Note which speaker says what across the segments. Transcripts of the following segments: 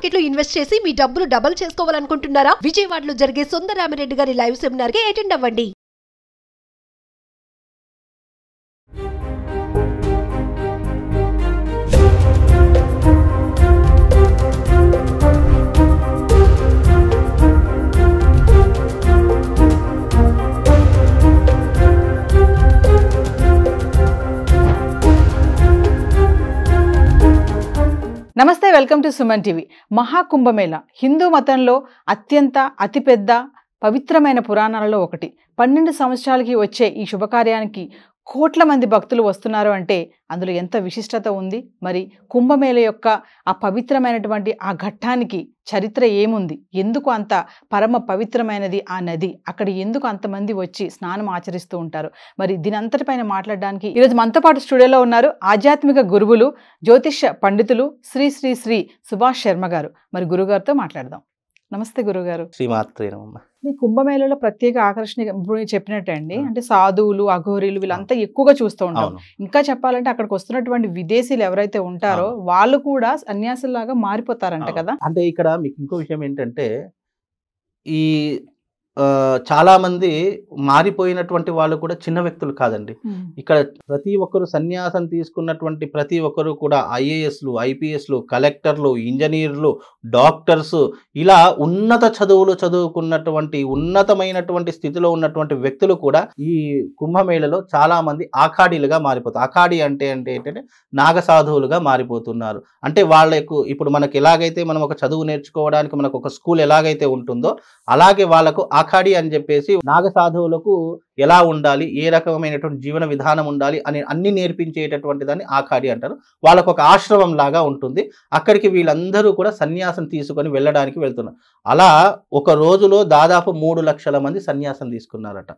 Speaker 1: Market లో invest చేసి మీ డబ్బులు డబుల్ చేసుకోవాలనుకుంటున్నారా? విజయవాడలో జరిగే సుందరరామిరెడ్డి గారి లైవ్ సెమినార్ కి అటెండ్ అవ్వండి.
Speaker 2: నమస్తే, welcome to Suman TV. Maha Kumbh Mela Hindu మతంలో అతిపెద్ద పవిత్రమైన పురాణాలలో ఒకటి. 12 సంవత్సరాలకి వచ్చే ఈ శుభకార్యానికి కోట్ల మంది భక్తులు వస్తున్నారు అంటే అందులో ఎంత విశిష్టత ఉంది. మరి కుంభమేళ యొక్క ఆ పవిత్రమైనటువంటి ఆ ఘట్టానికి చరిత్ర ఏముంది? ఎందుకు అంత పరమ పవిత్రమైనది ఆ నది? అక్కడ ఎందుకు అంతమంది వచ్చి స్నానం ఆచరిస్తూ ఉంటారు? మరి దీని అంతటిపైన మాట్లాడడానికి ఈరోజు మనతో పాటు స్టూడియోలో ఉన్నారు ఆధ్యాత్మిక గురువులు, జ్యోతిష్య పండితులు శ్రీ శ్రీ శ్రీ సుభాష్ శర్మ గారు. మరి గురుగారితో మాట్లాడదాం. నమస్తే గురుగారు.
Speaker 3: శ్రీమాత్రే నమః.
Speaker 2: ఈ కుంభమేళలో ప్రత్యేక ఆకర్షణ ఇప్పుడు చెప్పినట్టే అండి, అంటే సాధువులు, అఘోరీలు వీళ్ళంతా ఎక్కువగా చూస్తూ ఉంటాం. ఇంకా చెప్పాలంటే అక్కడికి వస్తున్నటువంటి విదేశీయులు ఎవరైతే ఉంటారో వాళ్ళు కూడా సన్యాసులాగా మారిపోతారంట కదా.
Speaker 3: అంటే ఇక్కడ మీకు ఇంకో విషయం ఏంటంటే, ఈ చాలా మంది మారిపోయినటువంటి వాళ్ళు కూడా చిన్న వ్యక్తులు కాదండి. ఇక్కడ ప్రతి ఒక్కరు సన్యాసం తీసుకున్నటువంటి ప్రతి ఒక్కరు కూడా ఐఏఎస్లు, ఐపీఎస్లు, కలెక్టర్లు, ఇంజనీర్లు, డాక్టర్స్, ఇలా ఉన్నత చదువులు చదువుకున్నటువంటి ఉన్నతమైనటువంటి స్థితిలో ఉన్నటువంటి వ్యక్తులు కూడా ఈ కుంభమేళలో చాలా మంది ఆఖాడీలుగా మారిపోతారు. ఆఖాడీ అంటే ఏంటంటే నాగసాధువులుగా మారిపోతున్నారు. అంటే వాళ్ళకు ఇప్పుడు మనకు ఎలాగైతే మనం ఒక చదువు నేర్చుకోవడానికి మనకు ఒక స్కూల్ ఎలాగైతే ఉంటుందో అలాగే వాళ్ళకు ఆఖాడి అని చెప్పేసి నాగసాధువులకు ఎలా ఉండాలి, ఏ రకమైనటువంటి జీవన విధానం ఉండాలి అని అన్ని నేర్పించేటటువంటి దాన్ని ఆఖాడి అంటారు. వాళ్ళకు ఒక ఆశ్రమం లాగా ఉంటుంది. అక్కడికి వీళ్ళందరూ కూడా సన్యాసం తీసుకొని వెళ్ళడానికి వెళ్తున్నారు. అలా ఒక రోజులో దాదాపు 3 లక్షల మంది సన్యాసం తీసుకున్నారట.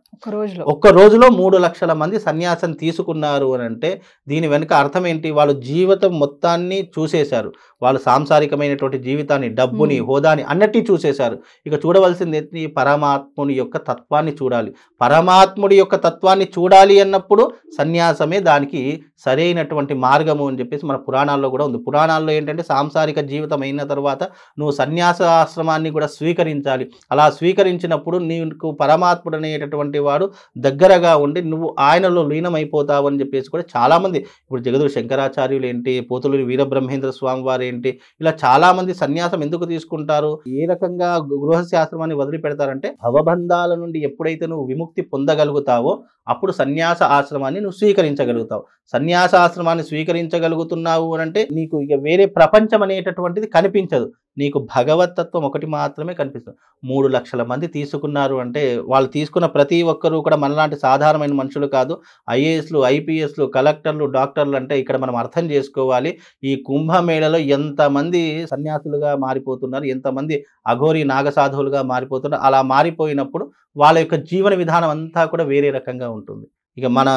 Speaker 3: ఒక్క రోజులో 3 లక్షల మంది సన్యాసం తీసుకున్నారు అని అంటే దీని వెనుక అర్థం ఏంటి? వాళ్ళు జీవితం మొత్తాన్ని చూసేశారు. వాళ్ళు సాంసారికమైనటువంటి జీవితాన్ని, డబ్బుని, హోదాని అన్నిటినీ చూసేశారు. ఇక చూడవలసింది ఏంటి? పరమాత్ముని యొక్క తత్వాన్ని చూడాలి. పరమాత్ముడి యొక్క తత్వాన్ని చూడాలి అన్నప్పుడు సన్యాసమే దానికి సరైనటువంటి మార్గము అని చెప్పేసి మన పురాణాల్లో కూడా ఉంది. పురాణాల్లో ఏంటంటే సాంసారిక జీవితం అయిన తర్వాత నువ్వు సన్యాస ఆశ్రమాన్ని కూడా స్వీకరించాలి. అలా స్వీకరించినప్పుడు నీకు పరమాత్ముడు అనేటటువంటి వాడు దగ్గరగా ఉండి నువ్వు ఆయనలో లీనమైపోతావు అని చెప్పేసి కూడా చాలామంది, ఇప్పుడు జగదురు శంకరాచార్యులు ఏంటి, పోతులూరి వీరబ్రహ్మేంద్ర స్వామి వారు ఏంటి, ఇలా చాలామంది సన్యాసం ఎందుకు తీసుకుంటారు, ఏ రకంగా గృహస్థాశ్రమాన్ని వదిలిపెడతారంటే భవబంధాల నుండి ఎప్పుడైతే నువ్వు విముక్తి పొందగలుగుతావో అప్పుడు సన్యాస ఆశ్రమాన్ని నువ్వు స్వీకరించగలుగుతావు. సన్యాస ఆశ్రమాన్ని స్వీకరించగలుగుతున్నావు అని అంటే నీకు ఇక వేరే ప్రపంచం అనేటటువంటిది కనిపించదు. నీకు భగవతత్వం ఒకటి మాత్రమే కనిపిస్తుంది. 3 లక్షల మంది తీసుకున్నారు అంటే వాళ్ళు తీసుకున్న ప్రతి ఒక్కరూ కూడా మనలాంటి సాధారణమైన మనుషులు కాదు. ఐఏఎస్లు, ఐపీఎస్లు, కలెక్టర్లు, డాక్టర్లు అంటే ఇక్కడ మనం అర్థం చేసుకోవాలి ఈ కుంభమేళలో ఎంతమంది సన్యాసులుగా మారిపోతున్నారు, ఎంతమంది అఘోరీ నాగసాధువులుగా మారిపోతున్నారు. అలా మారిపోయినప్పుడు వాళ్ళ యొక్క జీవన విధానం అంతా కూడా వేరే రకంగా ఉంటుంది. ఇక మన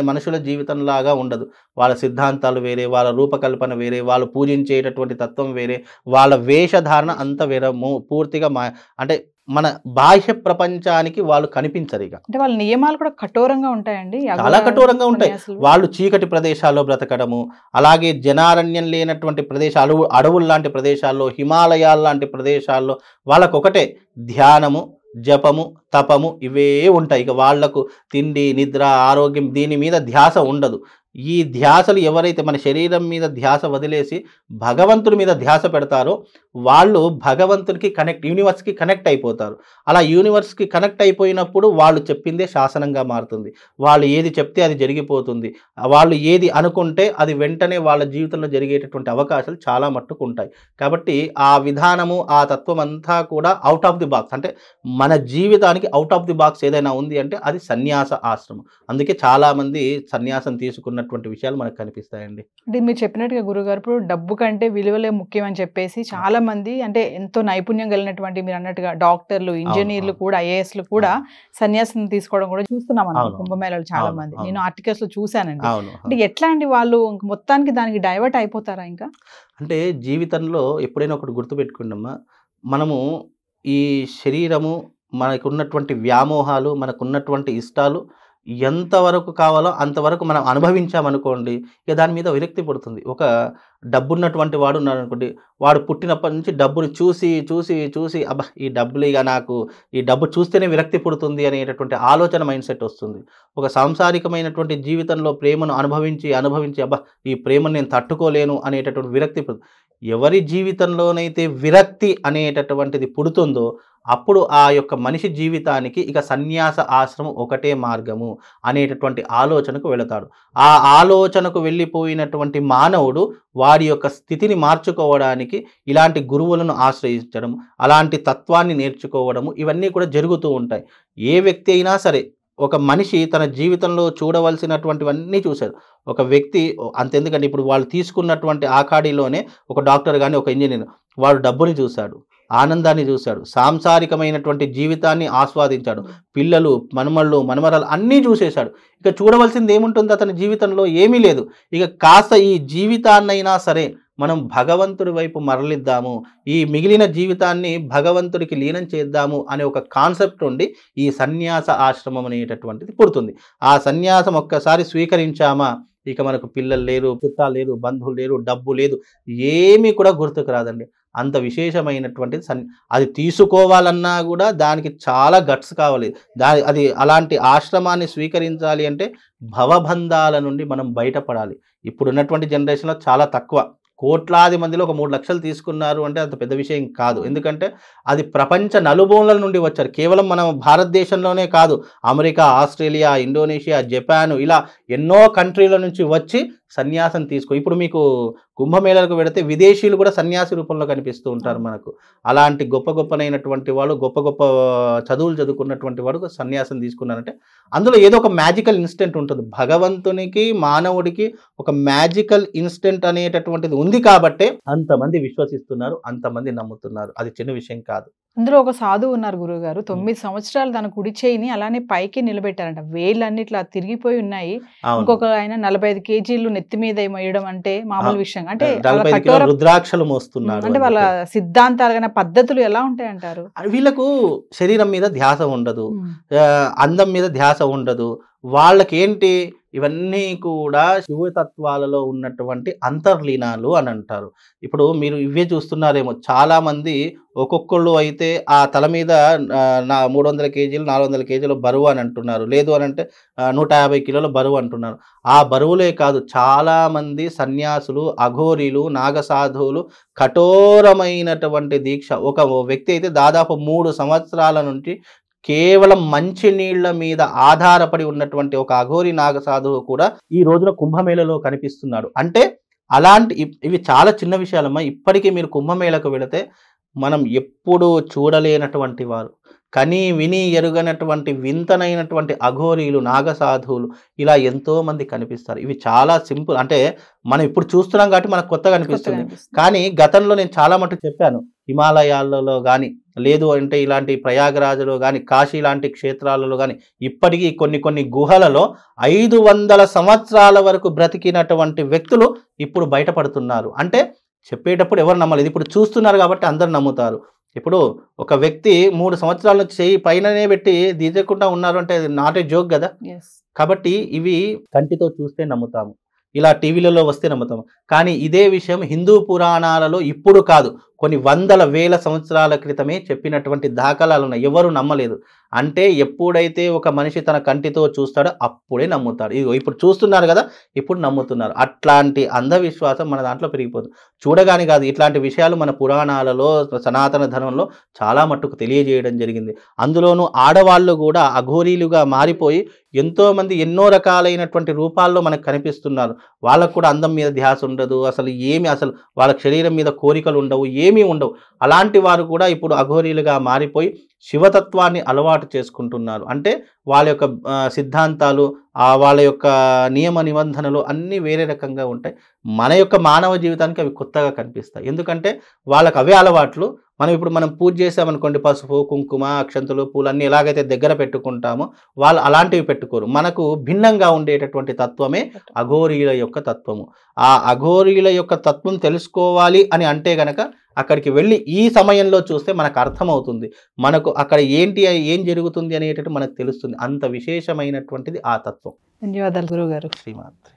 Speaker 3: మనుషుల జీవితంలాగా ఉండదు. వాళ్ళ సిద్ధాంతాలు వేరే, వాళ్ళ రూపకల్పన వేరే, వాళ్ళు పూజించేటటువంటి తత్వం వేరే, వాళ్ళ వేషధారణ అంత వేరే. పూర్తిగా అంటే మన బాహ్య ప్రపంచానికి వాళ్ళు కనిపించరు. ఇక
Speaker 2: అంటే వాళ్ళ నియమాలు కూడా కఠోరంగా ఉంటాయండి,
Speaker 3: చాలా కఠోరంగా ఉంటాయి. వాళ్ళు చీకటి ప్రదేశాల్లో బ్రతకడము, అలాగే జనారణ్యం లేనటువంటి ప్రదేశాలు, అడవులు లాంటి ప్రదేశాల్లో, హిమాలయాల లాంటి ప్రదేశాల్లో వాళ్ళకొకటే ధ్యానము, జపము, తపము ఇవే ఉంటాయి. ఇక వాళ్లకు తిండి, నిద్ర, ఆరోగ్యం దీని మీద ధ్యాస ఉండదు. ఈ ధ్యాసలు ఎవరైతే మన శరీరం మీద ధ్యాస వదిలేసి భగవంతుడి మీద ధ్యాస పెడతారో వాళ్ళు భగవంతుడికి యూనివర్స్కి కనెక్ట్ అయిపోతారు. అలా యూనివర్స్కి కనెక్ట్ అయిపోయినప్పుడు వాళ్ళు చెప్పిందే శాసనంగా మారుతుంది. వాళ్ళు ఏది చెప్తే అది జరిగిపోతుంది. వాళ్ళు ఏది అనుకుంటే అది వెంటనే వాళ్ళ జీవితంలో జరిగేటటువంటి అవకాశాలు చాలా మట్టుకు ఉంటాయి. కాబట్టి ఆ విధానము, ఆ తత్వం అంతా కూడా అవుట్ ఆఫ్ ది బాక్స్. అంటే మన జీవితానికి అవుట్ ఆఫ్ ది బాక్స్ ఏదైనా ఉంది అంటే అది సన్యాస ఆశ్రమం. అందుకే చాలామంది సన్యాసం తీసుకున్నటువంటి విషయాలు మనకు కనిపిస్తాయండి.
Speaker 2: అంటే మీరు చెప్పినట్టుగా గురుగారు, ఇప్పుడు డబ్బు కంటే విలువలే ముఖ్యం అని చెప్పేసి చాలా మంది, అంటే ఎంతో నైపుణ్యం కలిగినటువంటి మీరు అన్నట్టుగా డాక్టర్లు, ఇంజనీర్లు కూడా, ఐఏఎస్లు కూడా సన్యాసం తీసుకోవడం కూడా చూస్తున్నాం మనం కుంభమేళలో చాలా మంది. నేను ఆర్టికల్స్ లో చూసానండి. అంటే ఎట్లా అండి వాళ్ళు మొత్తానికి దానికి డైవర్ట్ అయిపోతారా? ఇంకా
Speaker 3: అంటే జీవితంలో ఎప్పుడైనా ఒకటి గుర్తుపెట్టుకున్నామా, మనము ఈ శరీరము, మనకున్నటువంటి వ్యామోహాలు, మనకున్నటువంటి ఇష్టాలు ఎంతవరకు కావాలో అంతవరకు మనం అనుభవించామనుకోండి, ఇక దాని మీద విరక్తి పుడుతుంది. ఒక డబ్బున్నటువంటి వాడు ఉన్నాడు అనుకోండి, వాడు పుట్టినప్పటి నుంచి డబ్బుని చూసి చూసి చూసి అబ్బా ఈ డబ్బులు ఇక నాకు ఈ డబ్బు చూస్తేనే విరక్తి పుడుతుంది అనేటటువంటి ఆలోచన మైండ్ సెట్ వస్తుంది. ఒక సాంసారికమైనటువంటి జీవితంలో ప్రేమను అనుభవించి అనుభవించి అబ్బా ఈ ప్రేమను నేను తట్టుకోలేను అనేటటువంటి విరక్తి ఎవరి జీవితంలోనైతే విరక్తి అనేటటువంటిది పుడుతుందో అప్పుడు ఆ యొక్క మనిషి జీవితానికి ఇక సన్యాస ఆశ్రమం ఒకటే మార్గము అనేటటువంటి ఆలోచనకు వెళతాడు. ఆ ఆలోచనకు వెళ్ళిపోయినటువంటి మానవుడు వారి యొక్క స్థితిని మార్చుకోవడానికి ఇలాంటి గురువులను ఆశ్రయించడం, అలాంటి తత్వాన్ని నేర్చుకోవడము ఇవన్నీ కూడా జరుగుతూ ఉంటాయి. ఏ వ్యక్తి అయినా సరే, ఒక మనిషి తన జీవితంలో చూడవలసినటువంటివన్నీ చూశాడు. ఒక వ్యక్తి అంతెందుకంటే ఇప్పుడు వాళ్ళు తీసుకున్నటువంటి ఆకాడిలోనే ఒక డాక్టర్ కానీ ఒక ఇంజనీర్ వాడు డబ్బుని చూశాడు, ఆనందాన్ని చూశాడు, సాంసారికమైనటువంటి జీవితాన్ని ఆస్వాదించాడు, పిల్లలు మనమళ్ళు మనమరాలు అన్నీ చూసేశాడు. ఇక చూడవలసింది ఏముంటుంది అతని జీవితంలో? ఏమీ లేదు. ఇక కాస్త ఈ జీవితాన్నైనా సరే మనం భగవంతుడి వైపు మరలిద్దాము, ఈ మిగిలిన జీవితాన్ని భగవంతుడికి లీనం చేద్దాము అనే ఒక కాన్సెప్ట్ ఉండి ఈ సన్యాస ఆశ్రమం అనేటటువంటిది పుడుతుంది. ఆ సన్యాసం ఒక్కసారి స్వీకరించామా ఇక మనకు పిల్లలు లేరు, చుట్టాలు లేరు, బంధువులు లేరు, డబ్బు లేదు, ఏమీ కూడా గుర్తుకు రాదండి. అంత విశేషమైనటువంటిది అది తీసుకోవాలన్నా కూడా దానికి చాలా గట్స్ కావాలి. అది అలాంటి ఆశ్రమాన్ని స్వీకరించాలి అంటే భవబంధాల నుండి మనం బయటపడాలి. ఇప్పుడున్నటువంటి జనరేషన్లో చాలా తక్కువ, కోట్లాది మందిలో ఒక 3 లక్షలు తీసుకున్నారు అంటే అంత పెద్ద విషయం కాదు. ఎందుకంటే అది ప్రపంచ నలుమూలల నుండి వచ్చారు. కేవలం మనం భారతదేశంలోనే కాదు, అమెరికా, ఆస్ట్రేలియా, ఇండోనేషియా, జపాన్ ఇలా ఎన్నో కంట్రీల నుంచి వచ్చి సన్యాసం ఇప్పుడు మీకు కుంభమేళకు వెళితే విదేశీయులు కూడా సన్యాసి రూపంలో కనిపిస్తూ ఉంటారు మనకు. అలాంటి గొప్పనైనటువంటి వాళ్ళు, గొప్ప చదువులు చదువుకున్నటువంటి వాడు సన్యాసం తీసుకున్నారంటే అందులో ఏదో ఒక మ్యాజికల్ ఇన్స్టెంట్ ఉంటుంది. భగవంతునికి మానవుడికి ఒక మ్యాజికల్ ఇన్స్టెంట్ అనేటటువంటిది ఉంది కాబట్టే అంతమంది విశ్వసిస్తున్నారు, అంతమంది నమ్ముతున్నారు. అది చిన్న విషయం కాదు.
Speaker 2: అందులో ఒక సాధువు ఉన్నారు గురువుగారు, 9 సంవత్సరాలు తన కుడి చేయిని అలానే పైకి నిలబెట్టారంట. వేళ్ళన్ని ఇట్లా తిరిగిపోయి ఉన్నాయి. ఇంకొక ఆయన 45 కేజీలు నెత్తి మీద మోయడం అంటే మామూలు విషయం అంటే
Speaker 3: రుద్రాక్షలు మోస్తున్నారు.
Speaker 2: అంటే వాళ్ళ సిద్ధాంతాలు పద్ధతులు ఎలా ఉంటాయంటారు?
Speaker 3: వీళ్ళకు శరీరం మీద ధ్యాస ఉండదు, అందం మీద ధ్యాస ఉండదు. వాళ్ళకేంటి ఇవన్నీ కూడా శివతత్వాలలో ఉన్నటువంటి అంతర్లీనాలు అని అంటారు. ఇప్పుడు మీరు ఇవే చూస్తున్నారేమో, చాలా మంది ఒక్కొక్కళ్ళు అయితే ఆ తల మీద 300 కేజీలు 400 కేజీలు బరువు అని అంటున్నారు, లేదు అని అంటే 150 కిలోల బరువు అంటున్నారు. ఆ బరువులే కాదు, చాలా మంది సన్యాసులు, అఘోరీలు, నాగసాధువులు కఠోరమైనటువంటి దీక్ష. ఒక వ్యక్తి అయితే దాదాపు 3 సంవత్సరాల నుంచి కేవలం మంచినీళ్ల మీద ఆధారపడి ఉన్నటువంటి ఒక అఘోరి నాగసాధువు కూడా ఈ రోజున కుంభమేళలో కనిపిస్తున్నాడు. అంటే అలాంటి ఇవి చాలా చిన్న విషయాలమ్మా. ఇప్పటికీ మీరు కుంభమేళకు వెళితే మనం ఎప్పుడు చూడలేనటువంటి వారు, కని విని ఎరుగనటువంటి వింతనైనటువంటి అఘోరీలు, నాగసాధువులు ఇలా ఎంతో మంది కనిపిస్తారు. ఇవి చాలా సింపుల్, అంటే మనం ఇప్పుడు చూస్తున్నాం కాబట్టి మనకు కొత్తగా అనిపిస్తుంది. కానీ గతంలో నేను చాలా మటుకు చెప్పాను, హిమాలయాలలో కానీ, లేదు అంటే ఇలాంటి ప్రయాగరాజులో కానీ, కాశీ లాంటి క్షేత్రాలలో కానీ ఇప్పటికీ కొన్ని గుహలలో 500 సంవత్సరాల వరకు బ్రతికినటువంటి వ్యక్తులు ఇప్పుడు బయటపడుతున్నారు. అంటే చెప్పేటప్పుడు ఎవరు నమ్మలేదు, ఇప్పుడు చూస్తున్నారు కాబట్టి అందరు నమ్ముతారు. ఇప్పుడు ఒక వ్యక్తి 3 సంవత్సరాల నుంచి చేయి పైననే పెట్టి దిగకుండా ఉన్నారు అంటే నాట్ ఏ జోక్ కదా. కాబట్టి ఇవి కంటితో చూస్తే నమ్ముతాము, ఇలా టీవీలలో వస్తే నమ్ముతాము. కానీ ఇదే విషయం హిందూ పురాణాలలో ఇప్పుడు కాదు, కొన్ని వందల వేల సంవత్సరాల క్రితమే చెప్పినటువంటి దాఖలాలు ఉన్నాయి. ఎవరు నమ్మలేదు. అంటే ఎప్పుడైతే ఒక మనిషి తన కంటితో చూస్తాడో అప్పుడే నమ్ముతాడు. ఇదిగో ఇప్పుడు చూస్తున్నారు కదా, ఇప్పుడు నమ్ముతున్నారు. అట్లాంటి అంధవిశ్వాసం మన దాంట్లో పెరిగిపోతుంది. చూడగానే కాదు, ఇట్లాంటి విషయాలు మన పురాణాలలో, సనాతన ధర్మంలో చాలా మట్టుకు తెలియజేయడం జరిగింది. అందులోనూ ఆడవాళ్ళు కూడా అఘోరీలుగా మారిపోయి ఎంతోమంది ఎన్నో రకాలైనటువంటి రూపాల్లో మనకు కనిపిస్తున్నారు. వాళ్ళకు కూడా అందం మీద ధ్యాస ఉండదు, అసలు వాళ్ళ శరీరం మీద కోరికలు ఉండవు, ఏమీ ఉండవు. అలాంటి వారు కూడా ఇప్పుడు అఘోరీలుగా మారిపోయి శివతత్వాన్ని అలవాటు చేసుకుంటున్నారు. అంటే వాళ్ళ యొక్క సిద్ధాంతాలు, వాళ్ళ యొక్క నియమ నిబంధనలు అన్నీ వేరే రకంగా ఉంటాయి. మన యొక్క మానవ జీవితానికి అవి కొత్తగా కనిపిస్తాయి. ఎందుకంటే వాళ్ళకి అవే అలవాట్లు. మనం పూజ చేసామనుకోండి, పసుపు, కుంకుమ, అక్షంతులు, పూలు అన్నీ ఎలాగైతే దగ్గర పెట్టుకుంటామో వాళ్ళు అలాంటివి పెట్టుకోరు. మనకు భిన్నంగా ఉండేటటువంటి తత్వమే అఘోరీల యొక్క తత్వము. ఆ అఘోరీల యొక్క తత్వం తెలుసుకోవాలి అని అంటే గనక అక్కడికి వెళ్ళి ఈ సమయంలో చూస్తే మనకు అర్థమవుతుంది. మనకు అక్కడ ఏం జరుగుతుంది అనేటట్టు మనకు తెలుస్తుంది. అంత విశేషమైనటువంటిది ఆ తత్వం.
Speaker 2: ధన్యవాదాలు గురుగారు.
Speaker 3: శ్రీమాత్రే.